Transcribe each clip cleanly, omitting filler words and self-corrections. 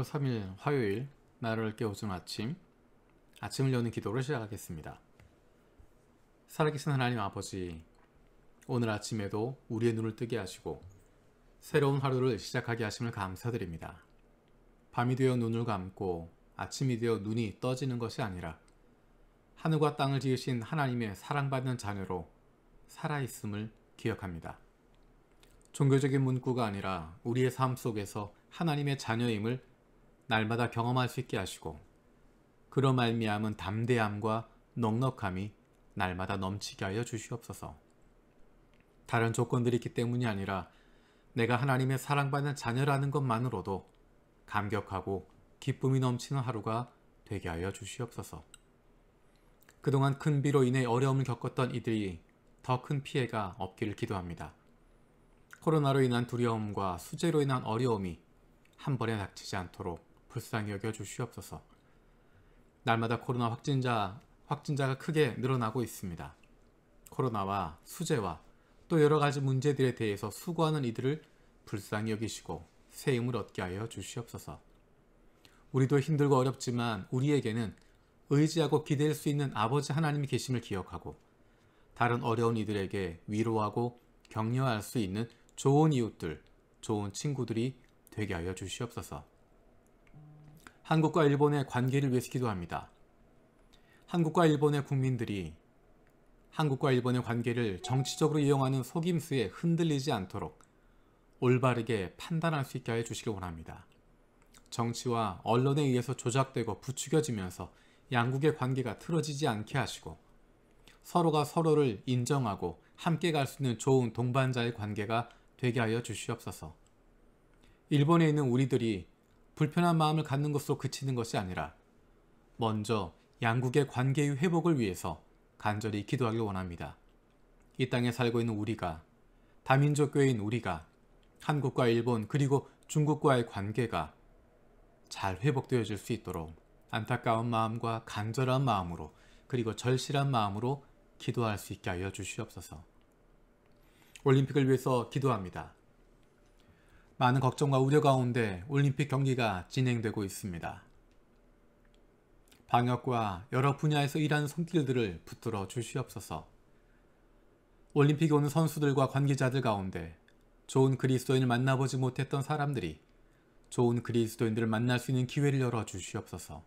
3일 화요일 나를 깨워준 아침을 여는 기도를 시작하겠습니다. 살아계신 하나님 아버지, 오늘 아침에도 우리의 눈을 뜨게 하시고 새로운 하루를 시작하게 하심을 감사드립니다. 밤이 되어 눈을 감고 아침이 되어 눈이 떠지는 것이 아니라 하늘과 땅을 지으신 하나님의 사랑받는 자녀로 살아있음을 기억합니다. 종교적인 문구가 아니라 우리의 삶 속에서 하나님의 자녀임을 날마다 경험할 수 있게 하시고 그로 말미암은 담대함과 넉넉함이 날마다 넘치게 하여 주시옵소서. 다른 조건들이 있기 때문이 아니라 내가 하나님의 사랑받는 자녀라는 것만으로도 감격하고 기쁨이 넘치는 하루가 되게 하여 주시옵소서. 그동안 큰 비로 인해 어려움을 겪었던 이들이 더 큰 피해가 없기를 기도합니다. 코로나로 인한 두려움과 수재로 인한 어려움이 한 번에 닥치지 않도록 불쌍히 여겨 주시옵소서. 날마다 코로나 확진자가 크게 늘어나고 있습니다. 코로나와 수재와 또 여러 가지 문제들에 대해서 수고하는 이들을 불쌍히 여기시고 새 힘을 얻게 하여 주시옵소서. 우리도 힘들고 어렵지만 우리에게는 의지하고 기댈 수 있는 아버지 하나님이 계심을 기억하고 다른 어려운 이들에게 위로하고 격려할 수 있는 좋은 이웃들, 좋은 친구들이 되게 하여 주시옵소서. 한국과 일본의 관계를 위해서 기도합니다. 한국과 일본의 국민들이 한국과 일본의 관계를 정치적으로 이용하는 속임수에 흔들리지 않도록 올바르게 판단할 수 있게 하여 주시길 원합니다. 정치와 언론에 의해서 조작되고 부추겨지면서 양국의 관계가 틀어지지 않게 하시고 서로가 서로를 인정하고 함께 갈 수 있는 좋은 동반자의 관계가 되게 하여 주시옵소서. 일본에 있는 우리들이 불편한 마음을 갖는 것으로 그치는 것이 아니라 먼저 양국의 관계의 회복을 위해서 간절히 기도하길 원합니다. 이 땅에 살고 있는 우리가, 다민족교회인 우리가 한국과 일본 그리고 중국과의 관계가 잘 회복되어질 수 있도록 안타까운 마음과 간절한 마음으로 그리고 절실한 마음으로 기도할 수 있게 하여 주시옵소서. 올림픽을 위해서 기도합니다. 많은 걱정과 우려 가운데 올림픽 경기가 진행되고 있습니다. 방역과 여러 분야에서 일하는 손길들을 붙들어 주시옵소서. 올림픽에 오는 선수들과 관계자들 가운데 좋은 그리스도인을 만나보지 못했던 사람들이 좋은 그리스도인들을 만날 수 있는 기회를 열어 주시옵소서.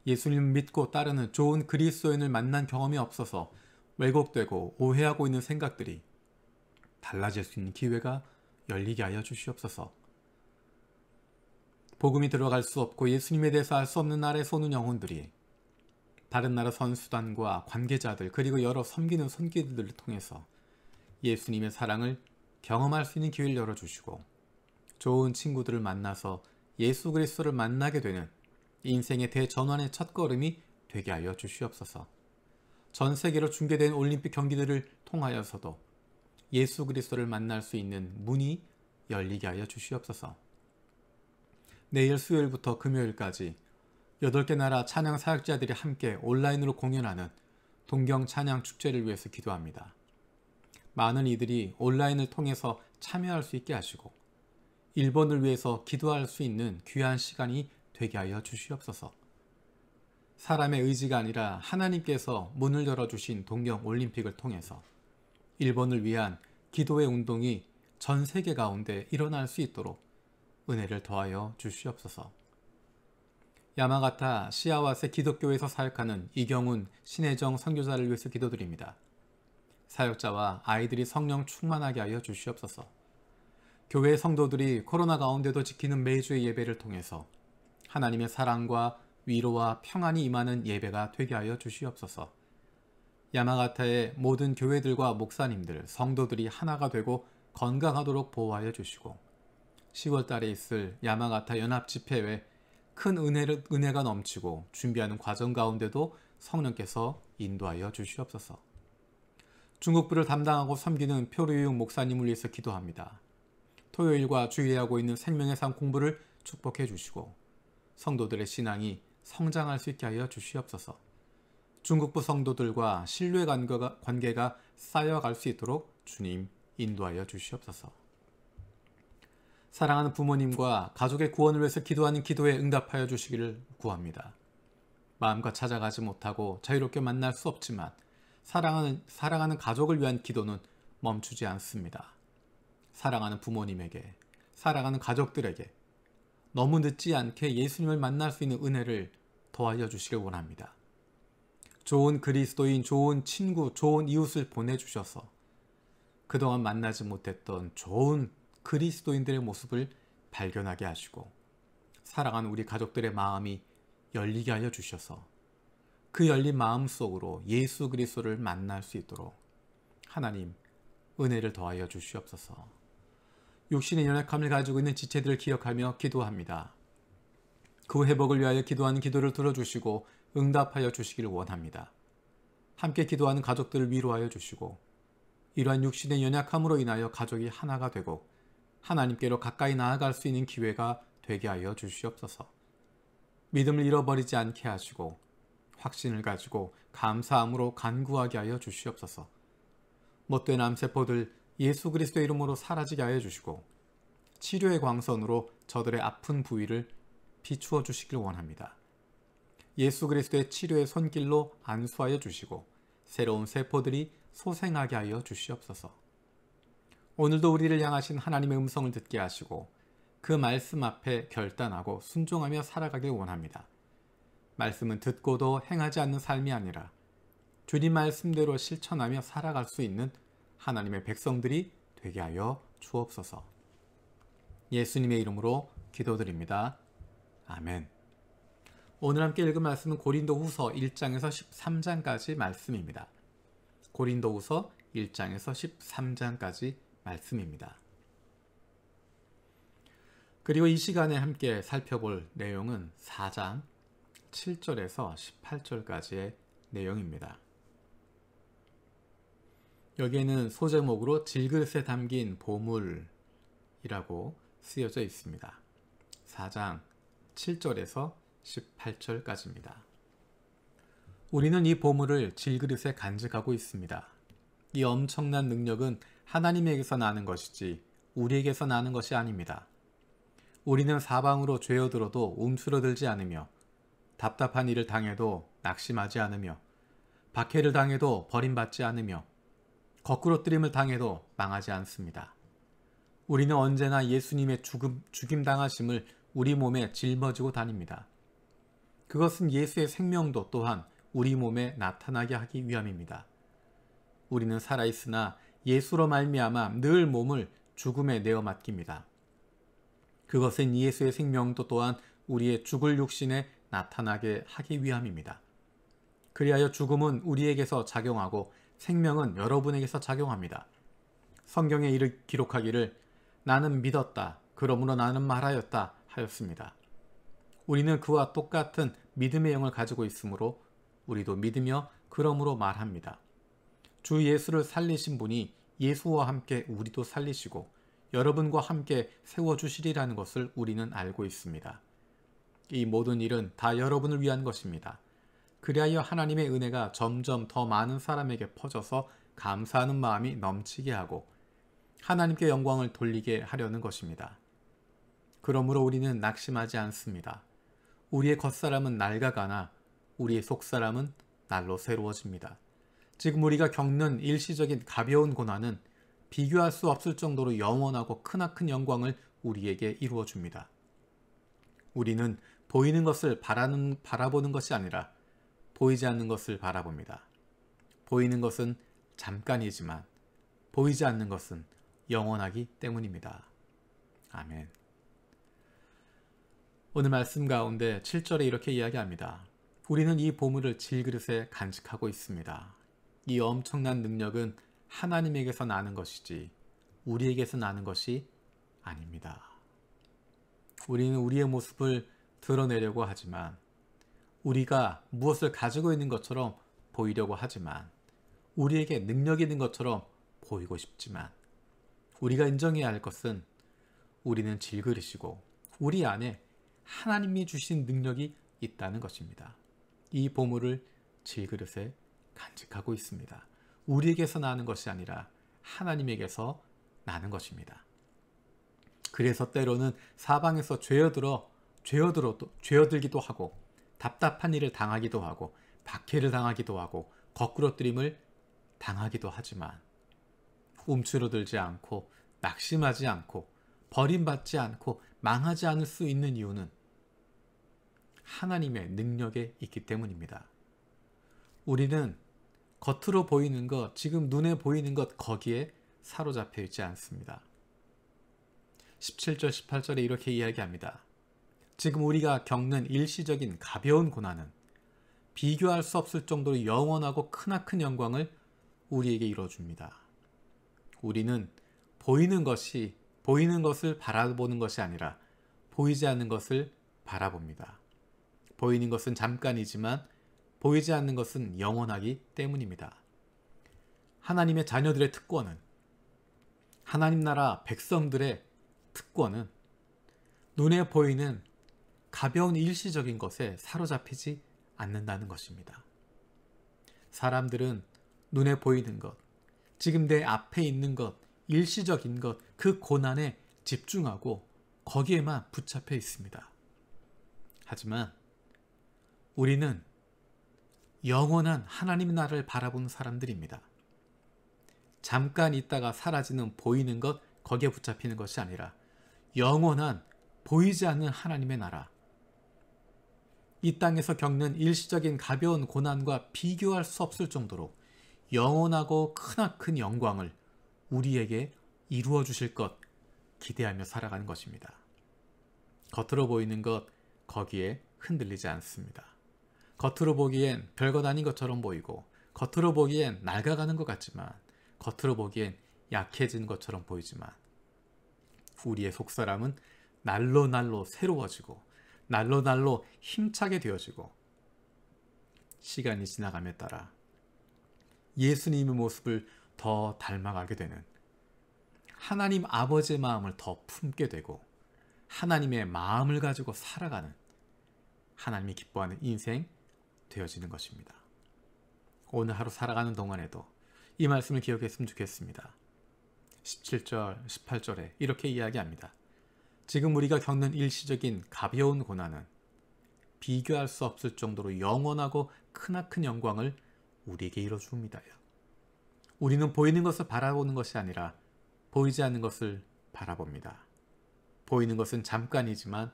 예수님을 믿고 따르는 좋은 그리스도인을 만난 경험이 없어서 왜곡되고 오해하고 있는 생각들이 달라질 수 있는 기회가 열리게 하여 주시옵소서. 복음이 들어갈 수 없고 예수님에 대해서 알 수 없는 나라에서 오는 영혼들이 다른 나라 선수단과 관계자들 그리고 여러 섬기는 손길들을 통해서 예수님의 사랑을 경험할 수 있는 기회를 열어주시고 좋은 친구들을 만나서 예수 그리스도를 만나게 되는 인생의 대전환의 첫걸음이 되게 하여 주시옵소서. 전 세계로 중계된 올림픽 경기들을 통하여서도 예수 그리스도를 만날 수 있는 문이 열리게 하여 주시옵소서. 내일 수요일부터 금요일까지 8개 나라 찬양 사역자들이 함께 온라인으로 공연하는 동경 찬양 축제를 위해서 기도합니다. 많은 이들이 온라인을 통해서 참여할 수 있게 하시고 일본을 위해서 기도할 수 있는 귀한 시간이 되게 하여 주시옵소서. 사람의 의지가 아니라 하나님께서 문을 열어주신 동경 올림픽을 통해서 일본을 위한 기도의 운동이 전 세계 가운데 일어날 수 있도록 은혜를 더하여 주시옵소서. 야마가타 시아와세 기독교에서 사역하는 이경훈 신혜정 선교사를 위해서 기도드립니다. 사역자와 아이들이 성령 충만하게 하여 주시옵소서. 교회 성도들이 코로나 가운데도 지키는 매주의 예배를 통해서 하나님의 사랑과 위로와 평안이 임하는 예배가 되게 하여 주시옵소서. 야마가타의 모든 교회들과 목사님들, 성도들이 하나가 되고 건강하도록 보호하여 주시고 10월 달에 있을 야마가타 연합 집회에 큰 은혜가 넘치고 준비하는 과정 가운데도 성령께서 인도하여 주시옵소서. 중국부를 담당하고 섬기는 표류용 목사님을 위해서 기도합니다. 토요일과 주일에 하고 있는 생명의 삶 공부를 축복해 주시고 성도들의 신앙이 성장할 수 있게 하여 주시옵소서. 중국부 성도들과 신뢰 관계가 쌓여갈 수 있도록 주님 인도하여 주시옵소서. 사랑하는 부모님과 가족의 구원을 위해서 기도하는 기도에 응답하여 주시기를 구합니다. 마음과 찾아가지 못하고 자유롭게 만날 수 없지만 사랑하는 가족을 위한 기도는 멈추지 않습니다. 사랑하는 부모님에게, 사랑하는 가족들에게 너무 늦지 않게 예수님을 만날 수 있는 은혜를 더하여 주시길 원합니다. 좋은 그리스도인, 좋은 친구, 좋은 이웃을 보내주셔서 그동안 만나지 못했던 좋은 그리스도인들의 모습을 발견하게 하시고 사랑하는 우리 가족들의 마음이 열리게 하여 주셔서 그 열린 마음 속으로 예수 그리스도를 만날 수 있도록 하나님 은혜를 더하여 주시옵소서. 육신의 연약함을 가지고 있는 지체들을 기억하며 기도합니다. 그 회복을 위하여 기도하는 기도를 들어주시고 응답하여 주시기를 원합니다. 함께 기도하는 가족들을 위로하여 주시고 이러한 육신의 연약함으로 인하여 가족이 하나가 되고 하나님께로 가까이 나아갈 수 있는 기회가 되게 하여 주시옵소서. 믿음을 잃어버리지 않게 하시고 확신을 가지고 감사함으로 간구하게 하여 주시옵소서. 못된 암세포들 예수 그리스도의 이름으로 사라지게 하여 주시고 치료의 광선으로 저들의 아픈 부위를 비추어 주시길 원합니다. 예수 그리스도의 치료의 손길로 안수하여 주시고 새로운 세포들이 소생하게 하여 주시옵소서. 오늘도 우리를 향하신 하나님의 음성을 듣게 하시고 그 말씀 앞에 결단하고 순종하며 살아가길 원합니다. 말씀은 듣고도 행하지 않는 삶이 아니라 주님 말씀대로 실천하며 살아갈 수 있는 하나님의 백성들이 되게 하여 주옵소서. 예수님의 이름으로 기도드립니다. 아멘. 오늘 함께 읽은 말씀은 고린도후서 1장에서 13장까지 말씀입니다. 고린도후서 1장에서 13장까지 말씀입니다. 그리고 이 시간에 함께 살펴볼 내용은 4장 7절에서 18절까지의 내용입니다. 여기에는 소제목으로 질그릇에 담긴 보물이라고 쓰여져 있습니다. 4장 7절에서 18절까지입니다. 우리는 이 보물을 질그릇에 간직하고 있습니다. 이 엄청난 능력은 하나님에게서 나는 것이지 우리에게서 나는 것이 아닙니다. 우리는 사방으로 죄어들어도 움츠러들지 않으며 답답한 일을 당해도 낙심하지 않으며 박해를 당해도 버림받지 않으며 거꾸로뜨림을 당해도 망하지 않습니다. 우리는 언제나 예수님의 죽임당하심을 우리 몸에 짊어지고 다닙니다. 그것은 예수의 생명도 또한 우리 몸에 나타나게 하기 위함입니다. 우리는 살아있으나 예수로 말미암아 늘 몸을 죽음에 내어 맡깁니다. 그것은 예수의 생명도 또한 우리의 죽을 육신에 나타나게 하기 위함입니다. 그리하여 죽음은 우리에게서 작용하고 생명은 여러분에게서 작용합니다. 성경에 기록하기를 나는 믿었다. 그러므로 나는 말하였다 하였습니다. 우리는 그와 똑같은 믿음의 영을 가지고 있으므로 우리도 믿으며 그러므로 말합니다. 주 예수를 살리신 분이 예수와 함께 우리도 살리시고 여러분과 함께 세워주시리라는 것을 우리는 알고 있습니다. 이 모든 일은 다 여러분을 위한 것입니다. 그리하여 하나님의 은혜가 점점 더 많은 사람에게 퍼져서 감사하는 마음이 넘치게 하고 하나님께 영광을 돌리게 하려는 것입니다. 그러므로 우리는 낙심하지 않습니다. 우리의 겉사람은 낡아가나 우리의 속사람은 날로 새로워집니다. 지금 우리가 겪는 일시적인 가벼운 고난은 비교할 수 없을 정도로 영원하고 크나큰 영광을 우리에게 이루어 줍니다. 우리는 보이는 것을 바라보는 것이 아니라 보이지 않는 것을 바라봅니다. 보이는 것은 잠깐이지만 보이지 않는 것은 영원하기 때문입니다. 아멘. 오늘 말씀 가운데 7절에 이렇게 이야기합니다. 우리는 이 보물을 질그릇에 간직하고 있습니다. 이 엄청난 능력은 하나님에게서 나는 것이지 우리에게서 나는 것이 아닙니다. 우리는 우리의 모습을 드러내려고 하지만 우리가 무엇을 가지고 있는 것처럼 보이려고 하지만 우리에게 능력이 있는 것처럼 보이고 싶지만 우리가 인정해야 할 것은 우리는 질그릇이고 우리 안에 하나님이 주신 능력이 있다는 것입니다. 이 보물을 질그릇에 간직하고 있습니다. 우리에게서 나는 것이 아니라 하나님에게서 나는 것입니다. 그래서 때로는 사방에서 죄어들기도 하고 답답한 일을 당하기도 하고 박해를 당하기도 하고 거꾸러뜨림을 당하기도 하지만 움츠러들지 않고 낙심하지 않고 버림받지 않고 망하지 않을 수 있는 이유는 하나님의 능력에 있기 때문입니다. 우리는 겉으로 보이는 것, 지금 눈에 보이는 것 거기에 사로잡혀 있지 않습니다. 17절 18절에 이렇게 이야기합니다. 지금 우리가 겪는 일시적인 가벼운 고난은 비교할 수 없을 정도로 영원하고 크나큰 영광을 우리에게 이뤄줍니다. 우리는 보이는 것을 바라보는 것이 아니라 보이지 않는 것을 바라봅니다. 보이는 것은 잠깐이지만 보이지 않는 것은 영원하기 때문입니다. 하나님의 자녀들의 특권은, 하나님 나라 백성들의 특권은 눈에 보이는 가벼운 일시적인 것에 사로잡히지 않는다는 것입니다. 사람들은 눈에 보이는 것, 지금 내 앞에 있는 것, 일시적인 것, 그 고난에 집중하고 거기에만 붙잡혀 있습니다. 하지만 우리는 영원한 하나님 나라를 바라보는 사람들입니다. 잠깐 있다가 사라지는 보이는 것, 거기에 붙잡히는 것이 아니라 영원한 보이지 않는 하나님의 나라, 이 땅에서 겪는 일시적인 가벼운 고난과 비교할 수 없을 정도로 영원하고 크나큰 영광을 우리에게 이루어 주실 것 기대하며 살아가는 것입니다. 겉으로 보이는 것 거기에 흔들리지 않습니다. 겉으로 보기엔 별것 아닌 것처럼 보이고 겉으로 보기엔 낡아가는 것 같지만 겉으로 보기엔 약해진 것처럼 보이지만 우리의 속사람은 날로 날로 새로워지고 날로 날로 힘차게 되어지고 시간이 지나감에 따라 예수님의 모습을 더 닮아가게 되는, 하나님 아버지의 마음을 더 품게 되고 하나님의 마음을 가지고 살아가는, 하나님이 기뻐하는 인생 되어지는 것입니다. 오늘 하루 살아가는 동안에도 이 말씀을 기억했으면 좋겠습니다. 17절, 18절에 이렇게 이야기합니다. 지금 우리가 겪는 일시적인 가벼운 고난은 비교할 수 없을 정도로 영원하고 크나큰 영광을 우리에게 이뤄줍니다. 우리는 보이는 것을 바라보는 것이 아니라 보이지 않는 것을 바라봅니다. 보이는 것은 잠깐이지만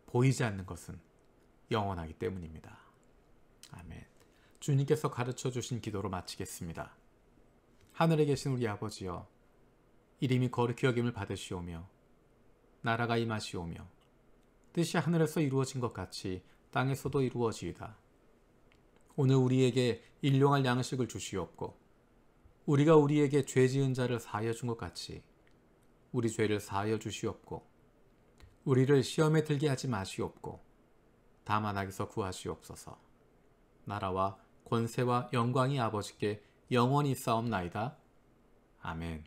보이지 않는 것은 영원하기 때문입니다. 아멘. 주님께서 가르쳐 주신 기도로 마치겠습니다. 하늘에 계신 우리 아버지여, 이름이 거룩히 여김을 받으시오며 나라가 임하시오며 뜻이 하늘에서 이루어진 것 같이 땅에서도 이루어지이다. 오늘 우리에게 일용할 양식을 주시옵고 우리가 우리에게 죄 지은 자를 사하여 준 것 같이 우리 죄를 사하여 주시옵고 우리를 시험에 들게 하지 마시옵고 다만 악에서 구하시옵소서. 나라와 권세와 영광이 아버지께 영원히 있사옵나이다. 아멘.